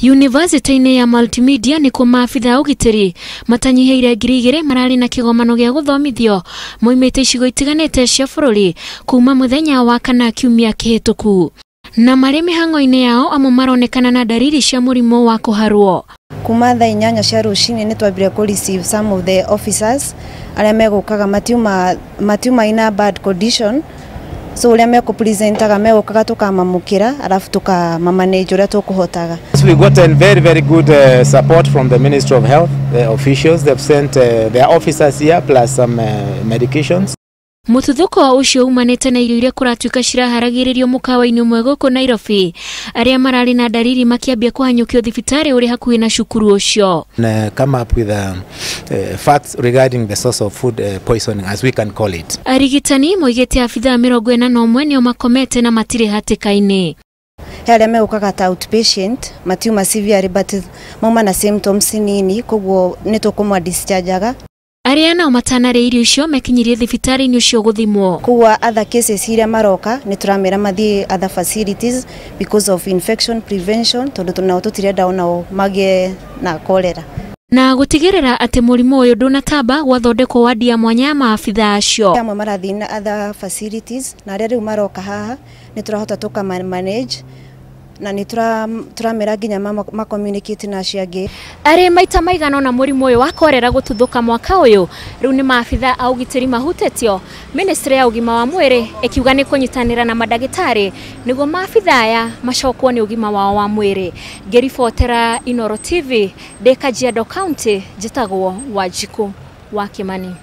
University-ini ya multimedia ni ko Maabitha ugitiri matanyihiire ngiri marari na kigomano gya guthomithio moimite icigo itiganite cia bururi kuma muthenya wa kana kiumia kihituku na mari mihango-ini yao amo maronekana na dariri cia murimu wa kuharwo. Kuma thaa 8 cia rucini ni twambire ku receive some of the officers aria megukaga matiuma ina bad condition, so uria meko presentaga megukaga tukamamukira arafu tukamamanage uria tukuhotaga. We got a very good support from the Ministry of Health, the officials. They've sent their officers here plus some medications. Mututhuko ucio umanite na irio iria kuratuika ciraharagiriryo mukawa-ini umwe guku Nairobi aria marari na dariri makiambia kuhanyukio thibitari uri hakuhi na cukuru ucio. Come up with facts regarding the source of food poisoning, as we can call it. Arigitani moigete abithaa mirongo ina na umwe nio makomete na matire hatika-ini. Aria megukaga ta outpatient matiuma severe but mauma na symptoms nini koguo nitukumwa dischargeaga. Aria nao matanare irio icio mekinyirie thibitari-ini ucio guthimwo. Kuwa other cases iria maroka ni turamera mathie other facilities because of infection prevention tondu tunao tutirenda onao magie na cholera. Na gutigirira ati murimu uyu ndunatamba gwathondekwo wadi ya mwanya ya maabitha acio. Amwe marathi na other facilities na aria riu maroka haha ni turahota tuka manage na ni turamera ginya ma communicate na ciangi. Ari maita maigana na murimu uyu wa cholera gututhuka mwaka uyu riu ni maabitha au gitiri mahutetio. Ministry ya ugima wa mwiri ikiuga ni kunyitanira na madagitari niguo maabitha aya macokwo ni ugima wao wa mwiri. Ngiribotera Inooro TV de Kajiado County, jitagwo Wanjiku wa Kimani.